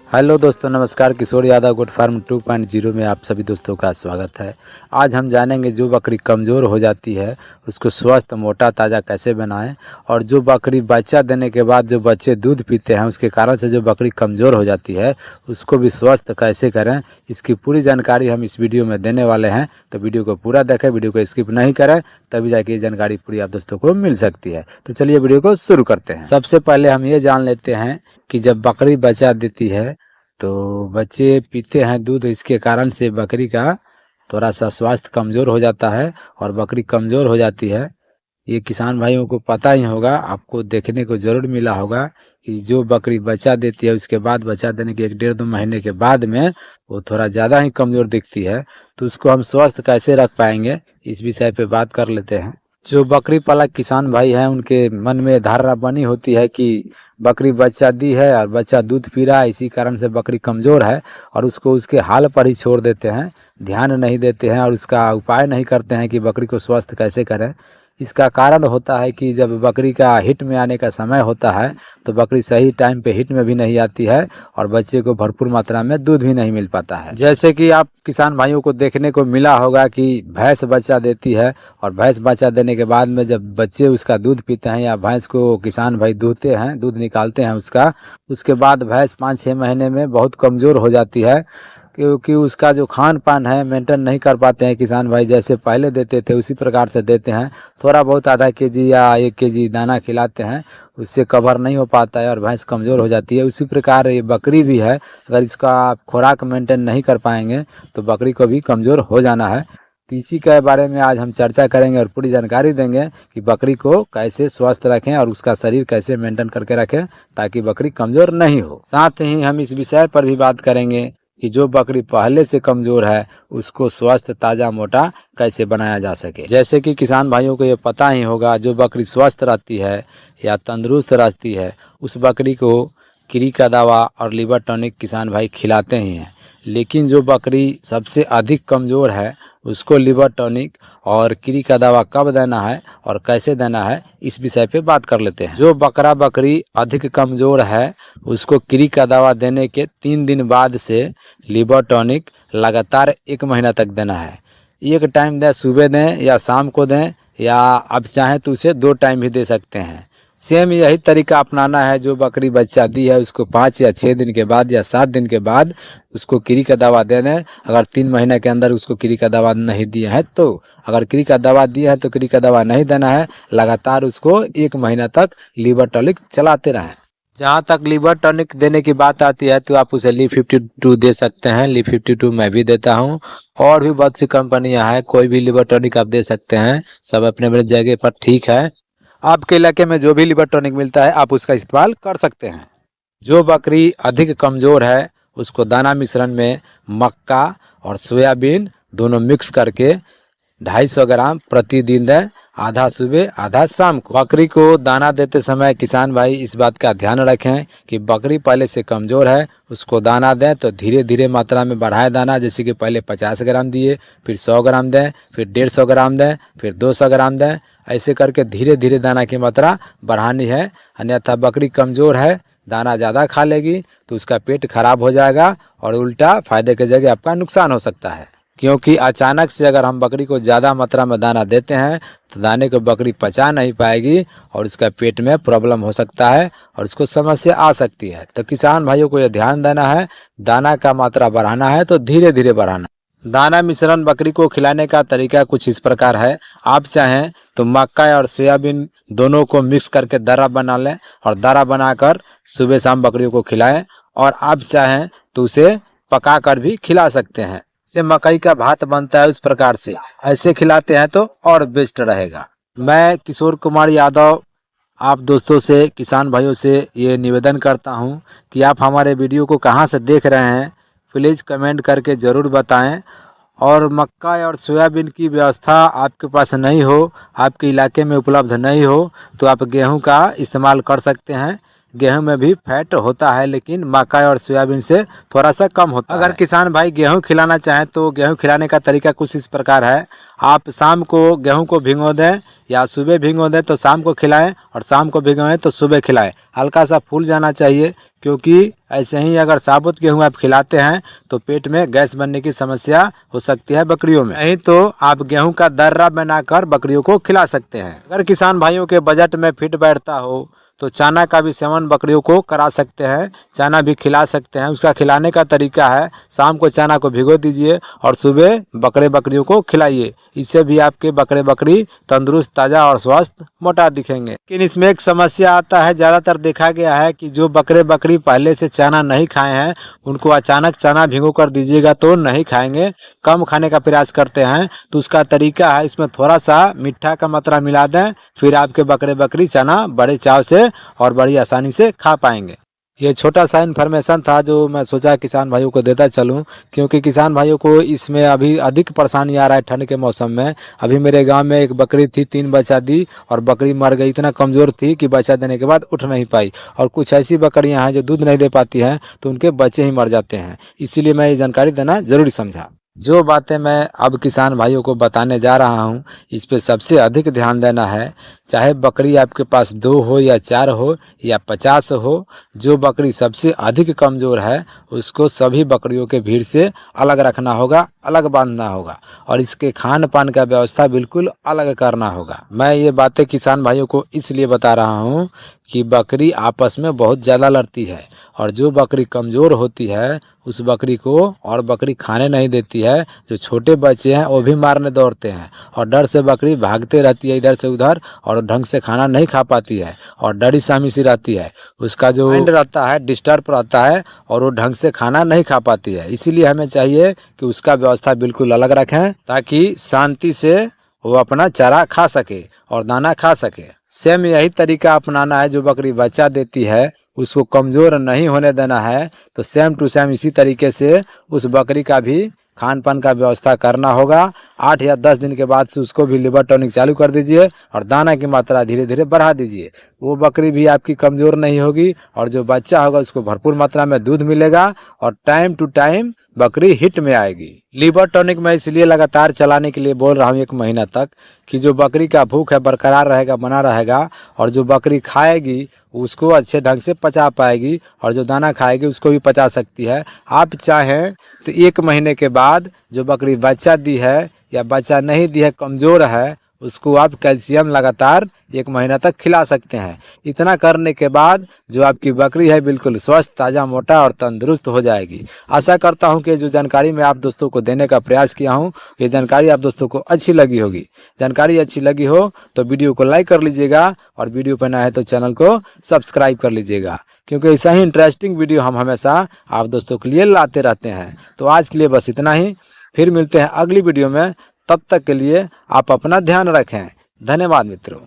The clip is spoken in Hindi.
हेलो दोस्तों, नमस्कार। किशोर यादव गोट फार्म 2.0 में आप सभी दोस्तों का स्वागत है। आज हम जानेंगे जो बकरी कमज़ोर हो जाती है उसको स्वस्थ मोटा ताज़ा कैसे बनाएं, और जो बकरी बच्चा देने के बाद जो बच्चे दूध पीते हैं उसके कारण से जो बकरी कमज़ोर हो जाती है उसको भी स्वस्थ कैसे करें, इसकी पूरी जानकारी हम इस वीडियो में देने वाले हैं। तो वीडियो को पूरा देखें, वीडियो को स्किप नहीं करें, तभी जाके ये जानकारी पूरी आप दोस्तों को मिल सकती है। तो चलिए वीडियो को शुरू करते हैं। सबसे पहले हम ये जान लेते हैं कि जब बकरी बच्चा देती है तो बच्चे पीते हैं दूध, इसके कारण से बकरी का थोड़ा सा स्वास्थ्य कमज़ोर हो जाता है और बकरी कमज़ोर हो जाती है। ये किसान भाइयों को पता ही होगा, आपको देखने को ज़रूर मिला होगा कि जो बकरी बच्चा देती है उसके बाद बच्चा देने के 1-1.5-2 महीने के बाद में वो थोड़ा ज़्यादा ही कमज़ोर दिखती है। तो उसको हम स्वस्थ कैसे रख पाएंगे, इस विषय पे बात कर लेते हैं। जो बकरी पालक किसान भाई हैं उनके मन में धारणा बनी होती है कि बकरी बच्चा दी है और बच्चा दूध पी रहा है, इसी कारण से बकरी कमज़ोर है, और उसको उसके हाल पर ही छोड़ देते हैं, ध्यान नहीं देते हैं और उसका उपाय नहीं करते हैं कि बकरी को स्वस्थ कैसे करें। इसका कारण होता है कि जब बकरी का हिट में आने का समय होता है तो बकरी सही टाइम पे हिट में भी नहीं आती है और बच्चे को भरपूर मात्रा में दूध भी नहीं मिल पाता है। जैसे कि आप किसान भाइयों को देखने को मिला होगा कि भैंस बच्चा देती है और भैंस बच्चा देने के बाद में जब बच्चे उसका दूध पीते हैं या भैंस को किसान भाई दूहते हैं, दूध निकालते हैं उसका, उसके बाद भैंस 5-6 महीने में बहुत कमज़ोर हो जाती है, क्योंकि उसका जो खान पान है मेंटेन नहीं कर पाते हैं किसान भाई। जैसे पहले देते थे उसी प्रकार से देते हैं, थोड़ा बहुत आधा केजी या 1 केजी दाना खिलाते हैं, उससे कवर नहीं हो पाता है और भैंस कमज़ोर हो जाती है। उसी प्रकार ये बकरी भी है, अगर इसका आप खुराक मेंटेन नहीं कर पाएंगे तो बकरी को भी कमज़ोर हो जाना है। तो इसी के बारे में आज हम चर्चा करेंगे और पूरी जानकारी देंगे कि बकरी को कैसे स्वस्थ रखें और उसका शरीर कैसे मेंटेन करके रखें ताकि बकरी कमज़ोर नहीं हो। साथ ही हम इस विषय पर भी बात करेंगे कि जो बकरी पहले से कमज़ोर है उसको स्वस्थ ताज़ा मोटा कैसे बनाया जा सके। जैसे कि किसान भाइयों को ये पता ही होगा, जो बकरी स्वस्थ रहती है या तंदुरुस्त रहती है उस बकरी को कीड़ी का दवा और लीवर टॉनिक किसान भाई खिलाते ही हैं। लेकिन जो बकरी सबसे अधिक कमज़ोर है उसको लीवर टॉनिक और कीड़ी का दवा कब देना है और कैसे देना है, इस विषय पे बात कर लेते हैं। जो बकरा बकरी अधिक कमज़ोर है उसको कीड़ी का दवा देने के 3 दिन बाद से लीवर टॉनिक लगातार 1 महीना तक देना है। एक टाइम दें, सुबह दें या शाम को दें, या आप चाहें तो उसे 2 टाइम भी दे सकते हैं। सेम यही तरीका अपनाना है। जो बकरी बच्चा दी है उसको 5 या 6 दिन के बाद या 7 दिन के बाद उसको कीड़ी का दवा देना है। अगर 3 महीने के अंदर उसको कीड़ी का दवा नहीं दिया है तो, अगर कीड़ी का दवा दिया है तो कीड़ी का दवा नहीं देना है, लगातार उसको 1 महीना तक लीवर टॉनिक चलाते रहें। जहाँ तक लीवर टॉनिक देने की बात आती है तो आप उसे Li52 दे सकते हैं। Li52 मैं भी देता हूँ, और भी बहुत सी कंपनियां हैं, कोई भी लीवर टॉनिक आप दे सकते हैं, सब अपने अपने जगह पर ठीक है। आपके इलाके में जो भी लीवर टॉनिक मिलता है आप उसका इस्तेमाल कर सकते हैं। जो बकरी अधिक कमज़ोर है उसको दाना मिश्रण में मक्का और सोयाबीन दोनों मिक्स करके 250 ग्राम प्रतिदिन दें, आधा सुबह आधा शाम को। बकरी को दाना देते समय किसान भाई इस बात का ध्यान रखें कि बकरी पहले से कमज़ोर है, उसको दाना दें तो धीरे धीरे मात्रा में बढ़ाए दाना। जैसे कि पहले 50 ग्राम दिए, फिर 100 ग्राम दें, फिर 150 ग्राम दें, फिर 200 ग्राम दें। ऐसे करके धीरे धीरे दाना की मात्रा बढ़ानी है, अन्यथा बकरी कमज़ोर है, दाना ज़्यादा खा लेगी तो उसका पेट खराब हो जाएगा और उल्टा फायदे की जगह आपका नुकसान हो सकता है। क्योंकि अचानक से अगर हम बकरी को ज़्यादा मात्रा में दाना देते हैं तो दाने को बकरी पचा नहीं पाएगी और उसका पेट में प्रॉब्लम हो सकता है और उसको समस्या आ सकती है। तो किसान भाइयों को यह ध्यान देना है, दाना का मात्रा बढ़ाना है तो धीरे धीरे बढ़ाना। दाना मिश्रण बकरी को खिलाने का तरीका कुछ इस प्रकार है। आप चाहें तो मक्का और सोयाबीन दोनों को मिक्स करके दरा बना लें और दरा बनाकर सुबह शाम बकरियों को खिलाएं, और आप चाहें तो उसे पका कर भी खिला सकते हैं। से मकई का भात बनता है उस प्रकार से ऐसे खिलाते हैं तो और बेस्ट रहेगा। मैं किशोर कुमार यादव आप दोस्तों से, किसान भाइयों से ये निवेदन करता हूँ कि आप हमारे वीडियो को कहाँ से देख रहे हैं प्लीज़ कमेंट करके ज़रूर बताएं। और मक्का और सोयाबीन की व्यवस्था आपके पास नहीं हो, आपके इलाके में उपलब्ध नहीं हो, तो आप गेहूं का इस्तेमाल कर सकते हैं। गेहूं में भी फैट होता है, लेकिन मकई और सोयाबीन से थोड़ा सा कम होता है। अगर किसान भाई गेहूं खिलाना चाहें तो गेहूं खिलाने का तरीका कुछ इस प्रकार है। आप शाम को गेहूं को भिगो दें या सुबह भिगो दें तो शाम को खिलाएं, और शाम को भिगोएं तो सुबह खिलाएं। हल्का सा फूल जाना चाहिए, क्योंकि ऐसे ही अगर साबुत गेहूं आप खिलाते हैं तो पेट में गैस बनने की समस्या हो सकती है बकरियों में। नहीं तो आप गेहूं का दर्रा बनाकर बकरियों को खिला सकते हैं। अगर किसान भाइयों के बजट में फिट बैठता हो तो चना का भी सेवन बकरियों को करा सकते हैं, चना भी खिला सकते हैं। उसका खिलाने का तरीका है, शाम को चना को भिगो दीजिए और सुबह बकरियों को खिलाइए। इससे भी आपके बकरी तंदुरुस्त, ताज़ा और स्वस्थ, मोटा दिखेंगे। लेकिन इसमें एक समस्या आता है, ज़्यादातर देखा गया है कि जो बकरी पहले से चना नहीं खाए हैं उनको अचानक चना भिगो कर दीजिएगा तो नहीं खाएंगे, कम खाने का प्रयास करते हैं। तो उसका तरीका है, इसमें थोड़ा सा मीठा का मात्रा मिला दें, फिर आपके बकरी चना बड़े चाव से और बड़ी आसानी से खा पाएंगे। ये छोटा सा इन्फॉर्मेशन था जो मैं सोचा किसान भाइयों को देता चलूं, क्योंकि किसान भाइयों को इसमें अभी अधिक परेशानी आ रहा है ठंड के मौसम में। अभी मेरे गांव में एक बकरी थी, 3 बच्चा दी और बकरी मर गई। इतना कमज़ोर थी कि बच्चा देने के बाद उठ नहीं पाई। और कुछ ऐसी बकरियां हैं जो दूध नहीं दे पाती हैं तो उनके बच्चे ही मर जाते हैं। इसीलिए मैं ये जानकारी देना जरूरी समझा। जो बातें मैं अब किसान भाइयों को बताने जा रहा हूं, इस पे सबसे अधिक ध्यान देना है। चाहे बकरी आपके पास 2 हो या 4 हो या 50 हो, जो बकरी सबसे अधिक कमज़ोर है उसको सभी बकरियों के भीड़ से अलग रखना होगा, अलग बांधना होगा, और इसके खान पान का व्यवस्था बिल्कुल अलग करना होगा। मैं ये बातें किसान भाइयों को इसलिए बता रहा हूँ कि बकरी आपस में बहुत ज़्यादा लड़ती है, और जो बकरी कमज़ोर होती है उस बकरी को और बकरी खाने नहीं देती है। जो छोटे बच्चे हैं वो भी मारने दौड़ते हैं, और डर से बकरी भागते रहती है इधर से उधर, और ढंग से खाना नहीं खा पाती है और डरी सामी सी रहती है। उसका जो माइंड रहता है डिस्टर्ब रहता है और वो ढंग से खाना नहीं खा पाती है। इसीलिए हमें चाहिए कि उसका व्यवस्था बिल्कुल अलग रखें, ताकि शांति से वो अपना चारा खा सके और दाना खा सके। सेम यही तरीका अपनाना है। जो बकरी बच्चा देती है उसको कमज़ोर नहीं होने देना है, तो सेम टू सेम इसी तरीके से उस बकरी का भी खान पान का व्यवस्था करना होगा। 8 या 10 दिन के बाद से उसको भी लिवर टॉनिक चालू कर दीजिए और दाना की मात्रा धीरे धीरे बढ़ा दीजिए। वो बकरी भी आपकी कमज़ोर नहीं होगी, और जो बच्चा होगा उसको भरपूर मात्रा में दूध मिलेगा और टाइम टू टाइम बकरी हिट में आएगी। लिवर टॉनिक मैं इसलिए लगातार चलाने के लिए बोल रहा हूँ 1 महीना तक, कि जो बकरी का भूख है बरकरार रहेगा, बना रहेगा, और जो बकरी खाएगी उसको अच्छे ढंग से पचा पाएगी, और जो दाना खाएगी उसको भी पचा सकती है। आप चाहें तो 1 महीने के बाद जो बकरी बच्चा दी है या बच्चा नहीं दी है, कमज़ोर है, उसको आप कैल्शियम लगातार 1 महीना तक खिला सकते हैं। इतना करने के बाद जो आपकी बकरी है बिल्कुल स्वस्थ, ताज़ा, मोटा और तंदुरुस्त हो जाएगी। आशा करता हूं कि जो जानकारी मैं आप दोस्तों को देने का प्रयास किया हूं, ये जानकारी आप दोस्तों को अच्छी लगी होगी। जानकारी अच्छी लगी हो तो वीडियो को लाइक कर लीजिएगा, और वीडियो पर नया है तो चैनल को सब्सक्राइब कर लीजिएगा, क्योंकि ऐसा ही इंटरेस्टिंग वीडियो हम हमेशा आप दोस्तों के लिए लाते रहते हैं। तो आज के लिए बस इतना ही, फिर मिलते हैं अगली वीडियो में। तब तक के लिए आप अपना ध्यान रखें। धन्यवाद मित्रों।